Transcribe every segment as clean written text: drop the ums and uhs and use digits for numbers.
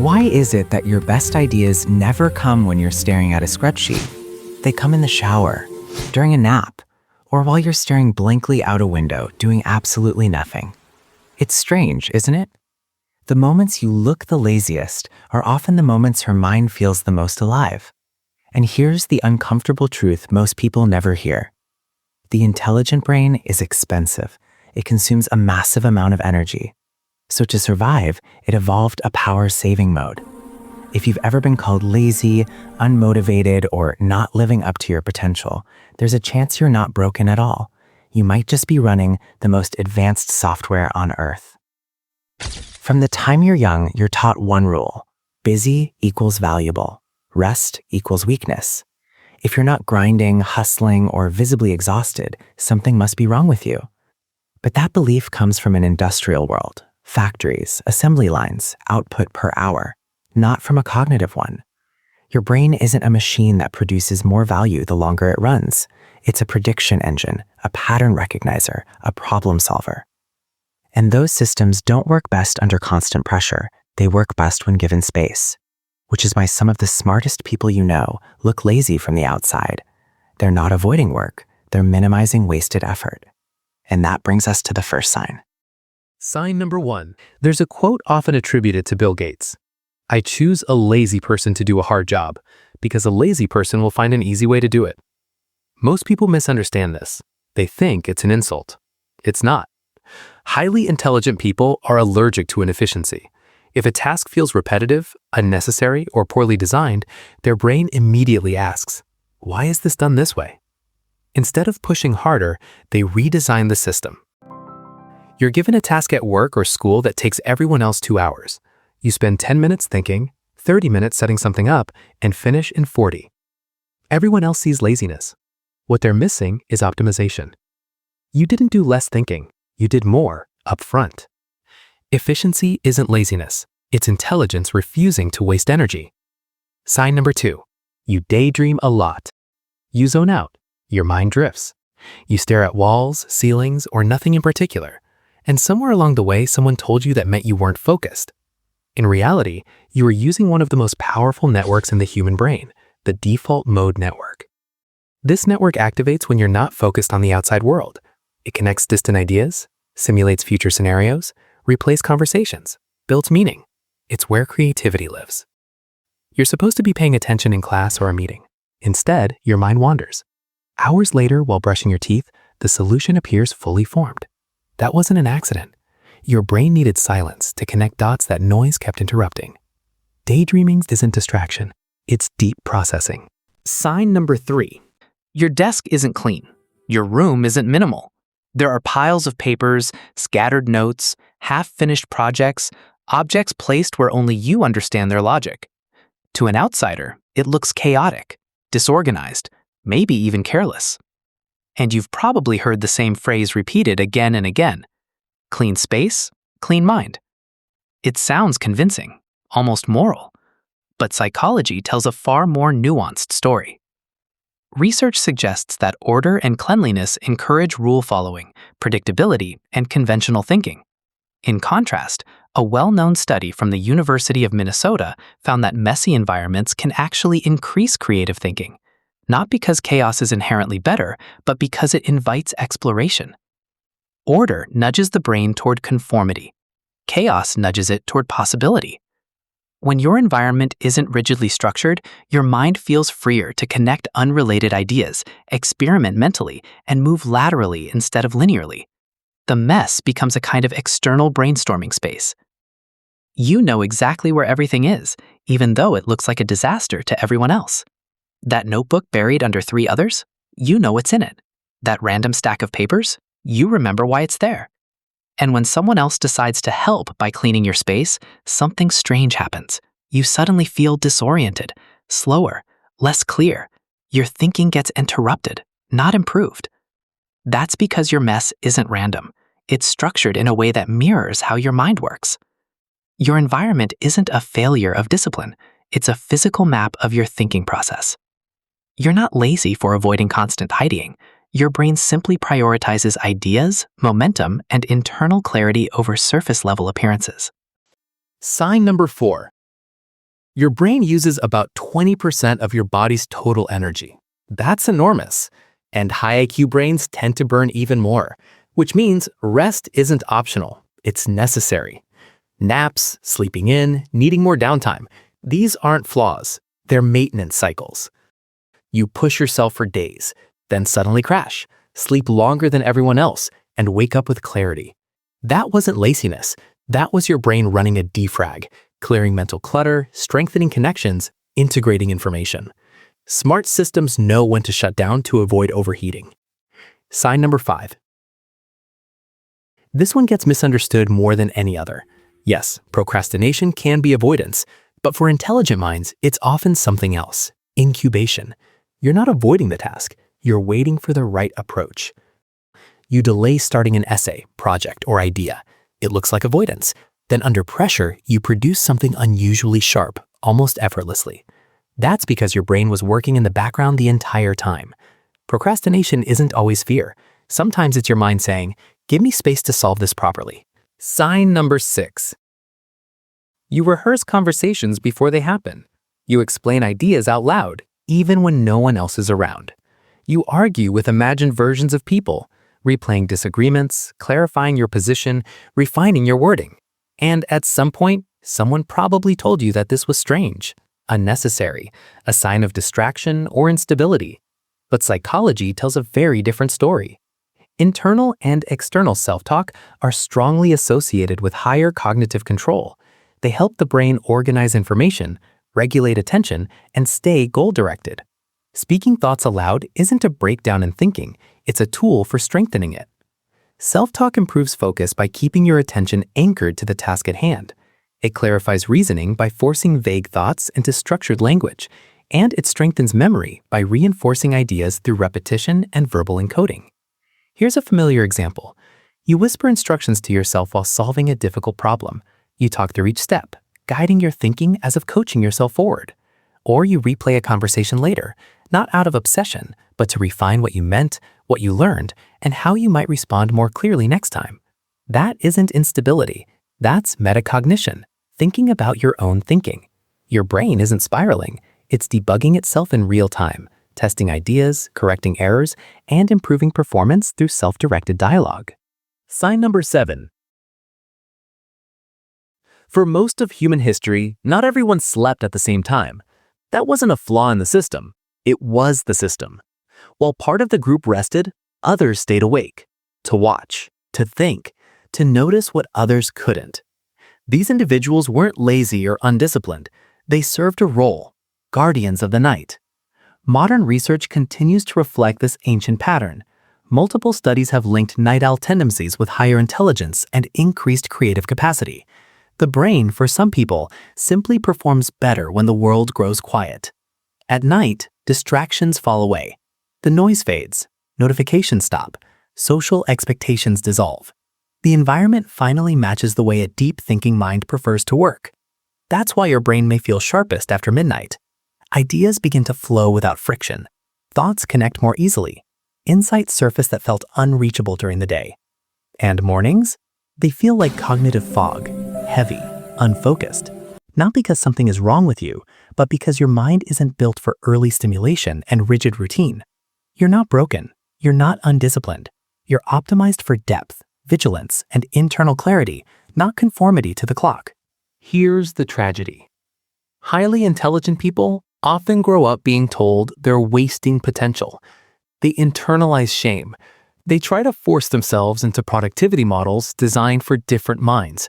Why is it that your best ideas never come when you're staring at a spreadsheet? They come in the shower, during a nap, or while you're staring blankly out a window, doing absolutely nothing. It's strange, isn't it? The moments you look the laziest are often the moments your mind feels the most alive. And here's the uncomfortable truth most people never hear. The intelligent brain is expensive. It consumes a massive amount of energy. So to survive, it evolved a power-saving mode. If you've ever been called lazy, unmotivated, or not living up to your potential, there's a chance you're not broken at all. You might just be running the most advanced software on Earth. From the time you're young, you're taught one rule: busy equals valuable. Rest equals weakness. If you're not grinding, hustling, or visibly exhausted, something must be wrong with you. But that belief comes from an industrial world. Factories, assembly lines, output per hour, not from a cognitive one. Your brain isn't a machine that produces more value the longer it runs. It's a prediction engine, a pattern recognizer, a problem solver. And those systems don't work best under constant pressure. They work best when given space, which is why some of the smartest people you know look lazy from the outside. They're not avoiding work. They're minimizing wasted effort. And that brings us to the first sign. Sign number 1. There's a quote often attributed to Bill Gates. I choose a lazy person to do a hard job because a lazy person will find an easy way to do it. Most people misunderstand this. They think it's an insult. It's not. Highly intelligent people are allergic to inefficiency. If a task feels repetitive, unnecessary, or poorly designed, their brain immediately asks, why is this done this way? Instead of pushing harder, they redesign the system. You're given a task at work or school that takes everyone else 2 hours. You spend 10 minutes thinking, 30 minutes setting something up, and finish in 40. Everyone else sees laziness. What they're missing is optimization. You didn't do less thinking. You did more up front. Efficiency isn't laziness. It's intelligence refusing to waste energy. Sign number 2. You daydream a lot. You zone out. Your mind drifts. You stare at walls, ceilings, or nothing in particular. And somewhere along the way, someone told you that meant you weren't focused. In reality, you are using one of the most powerful networks in the human brain, the default mode network. This network activates when you're not focused on the outside world. It connects distant ideas, simulates future scenarios, replays conversations, builds meaning. It's where creativity lives. You're supposed to be paying attention in class or a meeting. Instead, your mind wanders. Hours later, while brushing your teeth, the solution appears fully formed. That wasn't an accident. Your brain needed silence to connect dots that noise kept interrupting. Daydreaming isn't distraction. It's deep processing. Sign number 3. Your desk isn't clean. Your room isn't minimal. There are piles of papers, scattered notes, half-finished projects, objects placed where only you understand their logic. To an outsider, it looks chaotic, disorganized, maybe even careless. And you've probably heard the same phrase repeated again and again. Clean space, clean mind. It sounds convincing, almost moral. But psychology tells a far more nuanced story. Research suggests that order and cleanliness encourage rule following, predictability, and conventional thinking. In contrast, a well-known study from the University of Minnesota found that messy environments can actually increase creative thinking. Not because chaos is inherently better, but because it invites exploration. Order nudges the brain toward conformity. Chaos nudges it toward possibility. When your environment isn't rigidly structured, your mind feels freer to connect unrelated ideas, experiment mentally, and move laterally instead of linearly. The mess becomes a kind of external brainstorming space. You know exactly where everything is, even though it looks like a disaster to everyone else. That notebook buried under 3 others? You know what's in it. That random stack of papers? You remember why it's there. And when someone else decides to help by cleaning your space, something strange happens. You suddenly feel disoriented, slower, less clear. Your thinking gets interrupted, not improved. That's because your mess isn't random. It's structured in a way that mirrors how your mind works. Your environment isn't a failure of discipline. It's a physical map of your thinking process. You're not lazy for avoiding constant tidying. Your brain simply prioritizes ideas, momentum, and internal clarity over surface-level appearances. Sign number 4. Your brain uses about 20% of your body's total energy. That's enormous. And high IQ brains tend to burn even more, which means rest isn't optional, it's necessary. Naps, sleeping in, needing more downtime, these aren't flaws, they're maintenance cycles. You push yourself for days, then suddenly crash, sleep longer than everyone else, and wake up with clarity. That wasn't laziness, that was your brain running a defrag, clearing mental clutter, strengthening connections, integrating information. Smart systems know when to shut down to avoid overheating. Sign number 5. This one gets misunderstood more than any other. Yes, procrastination can be avoidance, but for intelligent minds, it's often something else. Incubation. You're not avoiding the task, you're waiting for the right approach. You delay starting an essay, project, or idea. It looks like avoidance. Then under pressure, you produce something unusually sharp, almost effortlessly. That's because your brain was working in the background the entire time. Procrastination isn't always fear. Sometimes it's your mind saying, "Give me space to solve this properly." Sign number 6. You rehearse conversations before they happen. You explain ideas out loud, even when no one else is around. You argue with imagined versions of people, replaying disagreements, clarifying your position, refining your wording. And at some point, someone probably told you that this was strange, unnecessary, a sign of distraction or instability. But psychology tells a very different story. Internal and external self-talk are strongly associated with higher cognitive control. They help the brain organize information, regulate attention, and stay goal-directed. Speaking thoughts aloud isn't a breakdown in thinking, it's a tool for strengthening it. Self-talk improves focus by keeping your attention anchored to the task at hand. It clarifies reasoning by forcing vague thoughts into structured language, and it strengthens memory by reinforcing ideas through repetition and verbal encoding. Here's a familiar example. You whisper instructions to yourself while solving a difficult problem. You talk through each step, guiding your thinking as if coaching yourself forward. Or you replay a conversation later, not out of obsession, but to refine what you meant, what you learned, and how you might respond more clearly next time. That isn't instability. That's metacognition, thinking about your own thinking. Your brain isn't spiraling. It's debugging itself in real time, testing ideas, correcting errors, and improving performance through self-directed dialogue. Sign number 7. For most of human history, not everyone slept at the same time. That wasn't a flaw in the system. It was the system. While part of the group rested, others stayed awake, to watch, to think, to notice what others couldn't. These individuals weren't lazy or undisciplined. They served a role, guardians of the night. Modern research continues to reflect this ancient pattern. Multiple studies have linked night owl tendencies with higher intelligence and increased creative capacity. The brain, for some people, simply performs better when the world grows quiet. At night, distractions fall away. The noise fades, notifications stop, social expectations dissolve. The environment finally matches the way a deep-thinking mind prefers to work. That's why your brain may feel sharpest after midnight. Ideas begin to flow without friction. Thoughts connect more easily. Insights surface that felt unreachable during the day. And mornings? They feel like cognitive fog, heavy, unfocused. Not because something is wrong with you, but because your mind isn't built for early stimulation and rigid routine. You're not broken. You're not undisciplined. You're optimized for depth, vigilance, and internal clarity, not conformity to the clock. Here's the tragedy. Highly intelligent people often grow up being told they're wasting potential. They internalize shame. They try to force themselves into productivity models designed for different minds.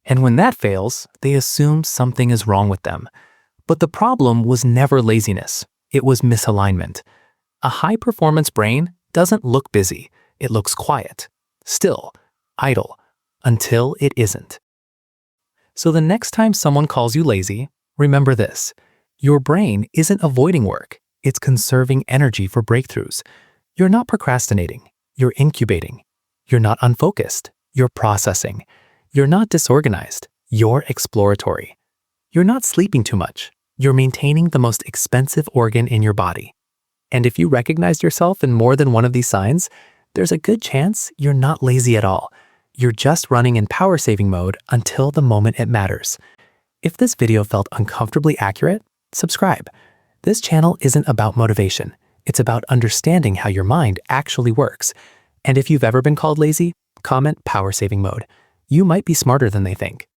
And when that fails, they assume something is wrong with them. But the problem was never laziness. It was misalignment. A high-performance brain doesn't look busy. It looks quiet, still, idle, until it isn't. So the next time someone calls you lazy, remember this. Your brain isn't avoiding work. It's conserving energy for breakthroughs. You're not procrastinating. You're incubating. You're not unfocused. You're processing. You're not disorganized. You're exploratory. You're not sleeping too much. You're maintaining the most expensive organ in your body. And if you recognize yourself in more than one of these signs, there's a good chance you're not lazy at all. You're just running in power-saving mode until the moment it matters. If this video felt uncomfortably accurate, subscribe. This channel isn't about motivation. It's about understanding how your mind actually works. And if you've ever been called lazy, comment power saving mode. You might be smarter than they think.